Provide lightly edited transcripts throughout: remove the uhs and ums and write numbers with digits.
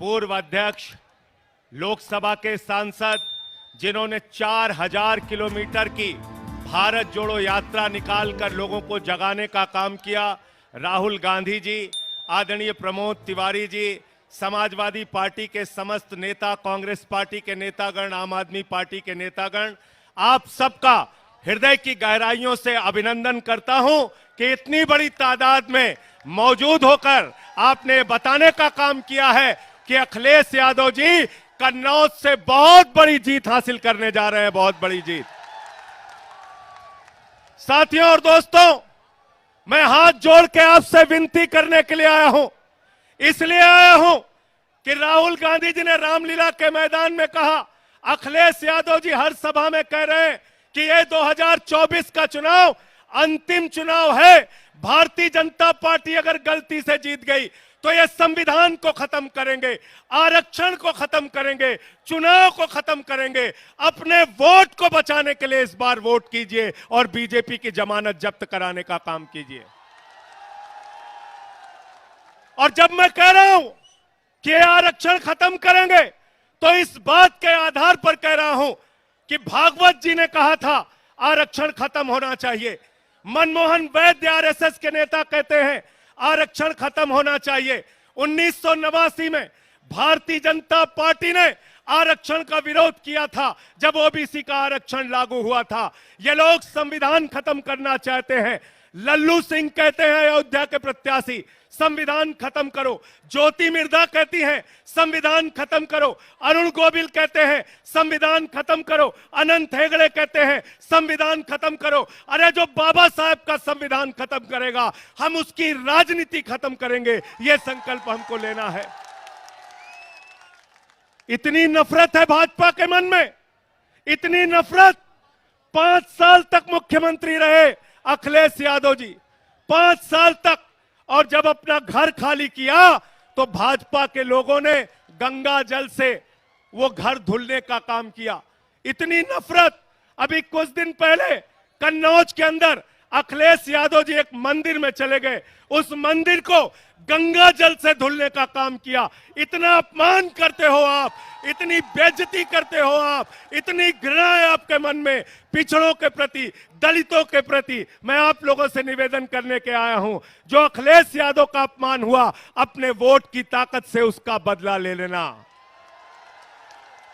पूर्व अध्यक्ष, लोकसभा के सांसद, जिन्होंने 4000 किलोमीटर की भारत जोड़ो यात्रा निकालकर लोगों को जगाने का काम किया, राहुल गांधी जी, आदरणीय प्रमोद तिवारी जी, समाजवादी पार्टी के समस्त नेता, कांग्रेस पार्टी के नेतागण, आम आदमी पार्टी के नेतागण, आप सबका हृदय की गहराइयों से अभिनंदन करता हूं कि इतनी बड़ी तादाद में मौजूद होकर आपने बताने का काम किया है कि अखिलेश यादव जी कन्नौज से बहुत बड़ी जीत हासिल करने जा रहे हैं, बहुत बड़ी जीत। साथियों और दोस्तों, मैं हाथ जोड़ के आपसे विनती करने के लिए आया हूं, इसलिए आया हूं कि राहुल गांधी जी ने रामलीला के मैदान में कहा, अखिलेश यादव जी हर सभा में कह रहे हैं कि ये 2024 का चुनाव अंतिम चुनाव है। भारतीय जनता पार्टी अगर गलती से जीत गई तो ये संविधान को खत्म करेंगे, आरक्षण को खत्म करेंगे, चुनाव को खत्म करेंगे। अपने वोट को बचाने के लिए इस बार वोट कीजिए और बीजेपी की जमानत जब्त कराने का काम कीजिए। और जब मैं कह रहा हूं कि आरक्षण खत्म करेंगे तो इस बात के आधार पर कह रहा हूं कि भागवत जी ने कहा था आरक्षण खत्म होना चाहिए। मनमोहन वैद्य आरएसएस के नेता कहते हैं आरक्षण खत्म होना चाहिए। 1989 में भारतीय जनता पार्टी ने आरक्षण का विरोध किया था जब ओबीसी का आरक्षण लागू हुआ था। ये लोग संविधान खत्म करना चाहते हैं। लल्लू सिंह कहते हैं अयोध्या के प्रत्याशी, संविधान खत्म करो। ज्योति मिर्धा कहती हैं संविधान खत्म करो। अरुण गोविल कहते हैं संविधान खत्म करो। अनंत हेगड़े कहते हैं संविधान खत्म करो। अरे जो बाबा साहब का संविधान खत्म करेगा, हम उसकी राजनीति खत्म करेंगे, यह संकल्प हमको लेना है। इतनी नफरत है भाजपा के मन में, इतनी नफरत। 5 साल तक मुख्यमंत्री रहे अखिलेश यादव जी, 5 साल तक। और जब अपना घर खाली किया तो भाजपा के लोगों ने गंगा जल से वो घर धुलने का काम किया। इतनी नफरत। अभी कुछ दिन पहले कन्नौज के अंदर अखिलेश यादव जी एक मंदिर में चले गए, उस मंदिर को गंगा जल से धुलने का काम किया। इतना अपमान करते हो आप, इतनी बेइज्जती करते हो आप, इतनी घृणा है आपके मन में पिछड़ों के प्रति, दलितों के प्रति। मैं आप लोगों से निवेदन करने के आया हूं, जो अखिलेश यादव का अपमान हुआ, अपने वोट की ताकत से उसका बदला ले लेना।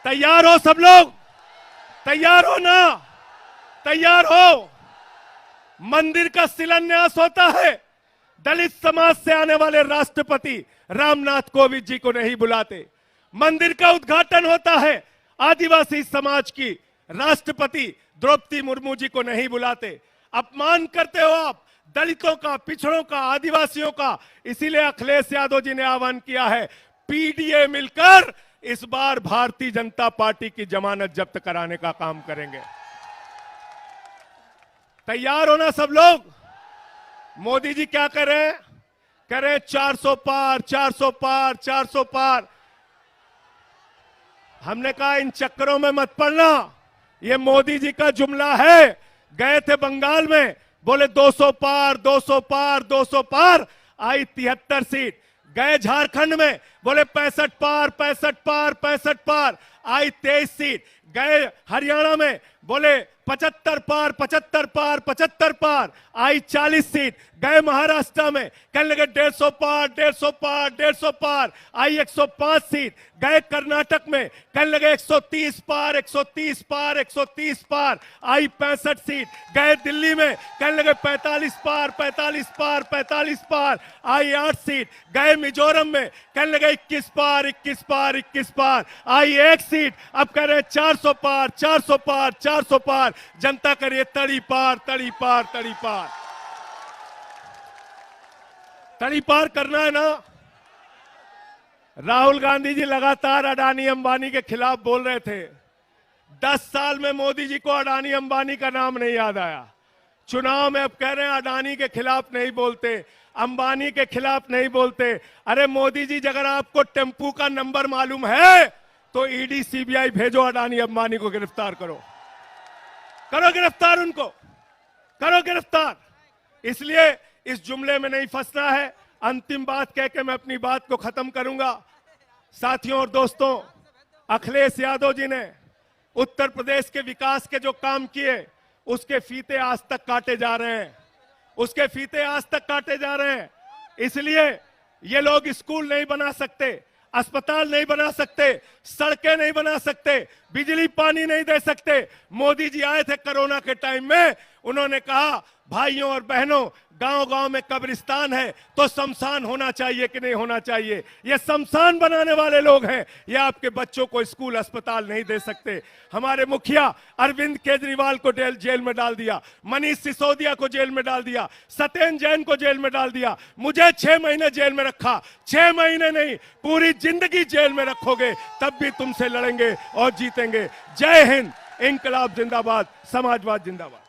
तैयार हो सब लोग? तैयार हो ना? तैयार हो? मंदिर का शिलान्यास होता है, दलित समाज से आने वाले राष्ट्रपति रामनाथ कोविंद जी को नहीं बुलाते। मंदिर का उद्घाटन होता है, आदिवासी समाज की राष्ट्रपति द्रौपदी मुर्मू जी को नहीं बुलाते। अपमान करते हो आप दलितों का, पिछड़ों का, आदिवासियों का। इसीलिए अखिलेश यादव जी ने आह्वान किया है, पीडीए मिलकर इस बार भारतीय जनता पार्टी की जमानत जब्त कराने का काम करेंगे। तैयार हो ना सब लोग? मोदी जी क्या कर रहे हैं? कह रहे हैं 400 पार, 400 पार, 400 पार। हमने कहा इन चक्करों में मत पड़ना, ये मोदी जी का जुमला है। गए थे बंगाल में, बोले 200 पार, 200 पार, 200 पार, आई 73 सीट। गए झारखंड में, बोले 65 पार, 65 पार, 65 पार, आई 23 सीट। गए हरियाणा में, बोले 75 पार, 75 पार, 75 पार, आई 40 सीट। गए महाराष्ट्र में, कहने लगे 150 पार, 150 पार, 150 पार, आई 105 सीट। गए कर्नाटक में, कहने लगे 130 पार, 130 पार, 130 पार, आई 65 सीट। गए दिल्ली में, कहने लगे 45 पार, 45 पार, 45 पार, आई 8 सीट। गए मिजोरम में, कहने लगे 21 पार, 21 पार, 21 पार, आई 1 सीट। अब कह रहे 400 पार, 400 पार, 400 पार। जनता करिए तड़ी पार, तड़ी पार, तड़ी पार। तड़ी पार करना है ना? राहुल गांधी जी लगातार अडानी अंबानी के खिलाफ बोल रहे थे। 10 साल में मोदी जी को अडानी अंबानी का नाम नहीं याद आया। चुनाव में अब कह रहे हैं अडानी के खिलाफ नहीं बोलते, अंबानी के खिलाफ नहीं बोलते। अरे मोदी जी, अगर आपको टेम्पू का नंबर मालूम है तो ईडी सीबीआई भेजो, अडानी अंबानी को गिरफ्तार करो। करो गिरफ्तार, उनको करो गिरफ्तार। इसलिए इस जुमले में नहीं फंसना है। अंतिम बात कह के मैं अपनी बात को खत्म करूंगा। साथियों और दोस्तों, अखिलेश यादव जी ने उत्तर प्रदेश के विकास के जो काम किए उसके फीते आज तक काटे जा रहे हैं, उसके फीते आज तक काटे जा रहे हैं। इसलिए ये लोग स्कूल नहीं बना सकते, अस्पताल नहीं बना सकते, सड़कें नहीं बना सकते, बिजली पानी नहीं दे सकते। मोदी जी आए थे कोरोना के टाइम में, उन्होंने कहा भाइयों और बहनों, गांव-गांव में कब्रिस्तान है तो शमशान होना चाहिए कि नहीं होना चाहिए। ये शमशान बनाने वाले लोग हैं, ये आपके बच्चों को स्कूल अस्पताल नहीं दे सकते। हमारे मुखिया अरविंद केजरीवाल को जेल में डाल दिया, मनीष सिसोदिया को जेल में डाल दिया, सत्येंद्र जैन को जेल में डाल दिया, मुझे 6 महीने जेल में रखा। 6 महीने नहीं, पूरी जिंदगी जेल में रखोगे तब भी तुमसे लड़ेंगे और जीतेंगे। जय हिंद, इंकलाब जिंदाबाद, समाजवाद जिंदाबाद।